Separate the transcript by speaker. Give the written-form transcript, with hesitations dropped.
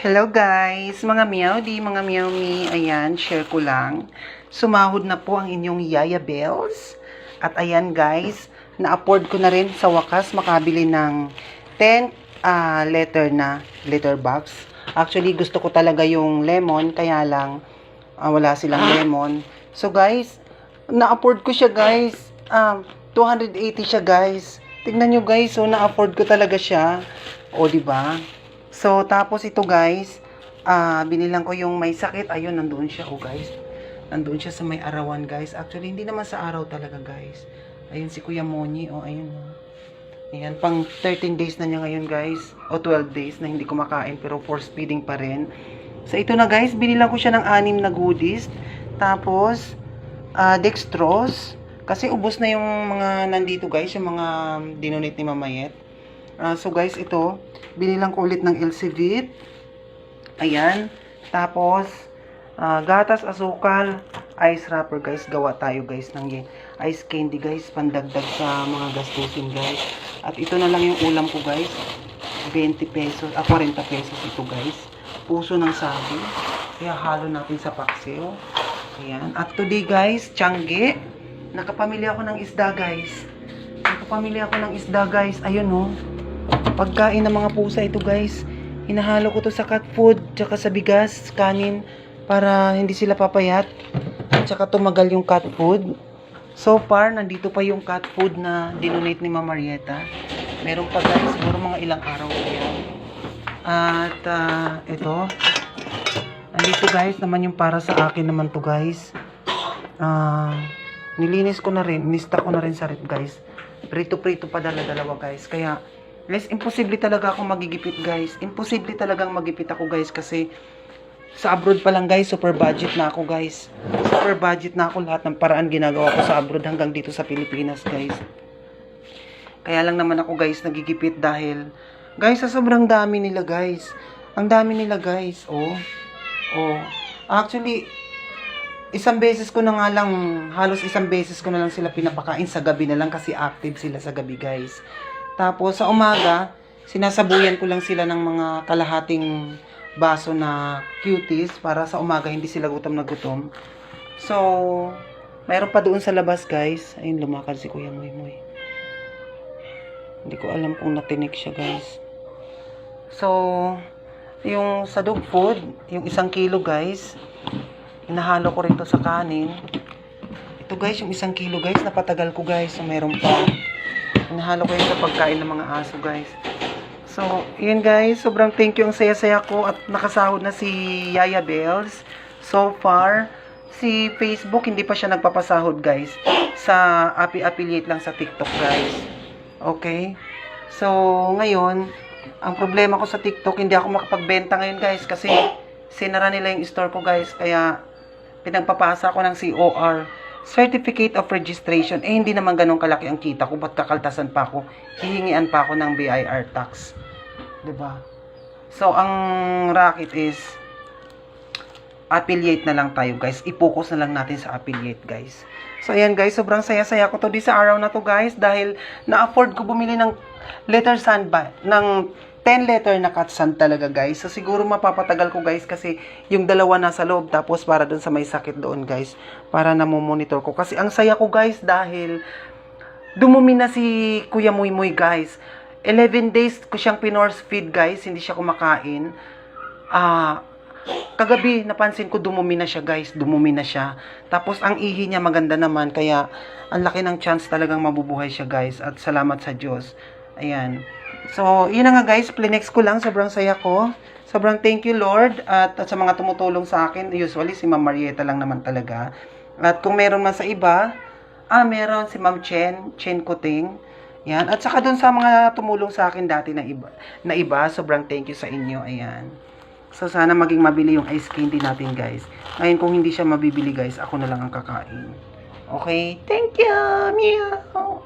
Speaker 1: Hello guys, mga meowdi, mga meowmi, ayan, share ko lang. Sumahod na po ang inyong Yaya Bells. At ayan guys, na-afford ko na rin sa wakas makabili ng 10 letter box. Actually, gusto ko talaga yung lemon, kaya lang wala silang lemon. So guys, na-afford ko siya guys. 280 siya guys. Tignan nyo guys, so na-afford ko talaga siya. O, diba? So, tapos ito guys, binilang ko yung may sakit. Ayun, nandoon siya, oh guys. Nandoon siya sa may arawan guys. Actually, hindi naman sa araw talaga guys. Ayun si Kuya Moni, oh, ayun. Oh. Ayan, pang 13 days na niya ngayon guys. O 12 days na hindi kumakain, pero force feeding pa rin. So, ito na guys, binilang ko siya ng 6 na goodies. Tapos, dextrose. Kasi ubos na yung mga nandito guys, yung mga dinonate ni Mamayet. So guys, ito, binilang ko ulit ng Elsevit. Ayan. Tapos, gatas, asukal, ice wrapper guys. Gawa tayo guys ng ice candy guys. Pandagdag sa mga gastusin guys. At ito na lang yung ulam ko guys. 20 pesos, 40 pesos ito guys. Puso ng sabi. Kaya halo natin sa paksiw. Ayan. At today guys, tiyangge. Nakapamilya ako ng isda guys. Nakapamilya ako ng isda guys. Ayun oh. Pagkain ng mga pusa ito guys. Hinahalo ko to sa cat food, tsaka sa bigas, kanin, para hindi sila papayat. At tsaka tumagal yung cat food. So far, nandito pa yung cat food na dinonate ni Mama Marieta. Meron pa guys, siguro mga ilang araw pa yan. At ito. Nandito guys, naman yung para sa akin naman to guys. Nilinis ko na rin, nista ko na rin sa rep guys. Prito-prito pa dalawa guys. Kaya, guys, imposible talaga ako magigipit guys. Imposible talagang magipit ako guys kasi sa abroad pa lang guys, super budget na ako guys. Super budget na ako, lahat ng paraan ginagawa ko sa abroad hanggang dito sa Pilipinas guys. Kaya lang naman ako guys nagigipit dahil guys, sa sobrang dami nila guys. Ang dami nila guys, oh. Oh. Actually, halos isang beses ko na lang sila pinapakain sa gabi na lang kasi active sila sa gabi guys. Tapos sa umaga, sinasabuyan ko lang sila ng mga kalahating baso na cuties para sa umaga hindi sila gutom na gutom. So, mayroon pa doon sa labas guys. Ayun, lumakad si Kuya Moy Moy. Hindi ko alam kung natinik siya guys. So, yung sa dog food, yung 1 kilo guys, inahalo ko rin to sa kanin. Ito guys, yung 1 kilo guys, napatagal ko guys. So, meron pa. Inahalo ko yun sa pagkain ng mga aso guys. So, yun guys, sobrang thank you, ang saya-saya ko at nakasahod na si Yaya Bells. So far, si Facebook hindi pa siya nagpapasahod guys. Sa affiliate lang sa TikTok guys. Okay? So, ngayon, ang problema ko sa TikTok, hindi ako makapagbenta ngayon guys kasi sinara nila yung store ko guys. Kaya, pinagpapasa ko ng COR. Certificate of Registration, hindi naman ganun kalaki ang kita ko, ba't kakaltasan pa ako, hihingian pa ako ng BIR tax, diba? So, ang racket is, affiliate na lang tayo guys, i-focus na lang natin sa affiliate guys. So, ayan guys, sobrang saya-saya ko to di sa araw na to guys, dahil na-afford ko bumili ng letter sand ba, ng 10 letter na cut sand talaga guys. So siguro mapapatagal ko guys kasi yung dalawa nasa loob, tapos para dun sa may sakit doon guys, para namomonitor ko. Kasi ang saya ko guys dahil dumumi na si Kuya Moy Moy guys. 11 days ko siyang pinorse feed guys, hindi siya kumakain. Kagabi napansin ko dumumi na siya guys, dumumi na siya. Tapos ang ihi niya maganda naman, kaya ang laki ng chance talagang mabubuhay siya guys. At salamat sa Diyos. Ayan. So, yun na nga guys, plinex ko lang, sobrang saya ko. Sobrang thank you Lord at sa mga tumutulong sa akin. Usually si Ma'am Marieta lang naman talaga. At kung meron man sa iba, meron si Ma'am Chen Kuting. Yan. At saka dun sa mga tumulong sa akin dati na iba, sobrang thank you sa inyo. Ayan. So, sana maging mabili yung ice candy natin guys. Ngayon kung hindi siya mabibili guys, ako na lang ang kakain. Okay? Thank you! Meow!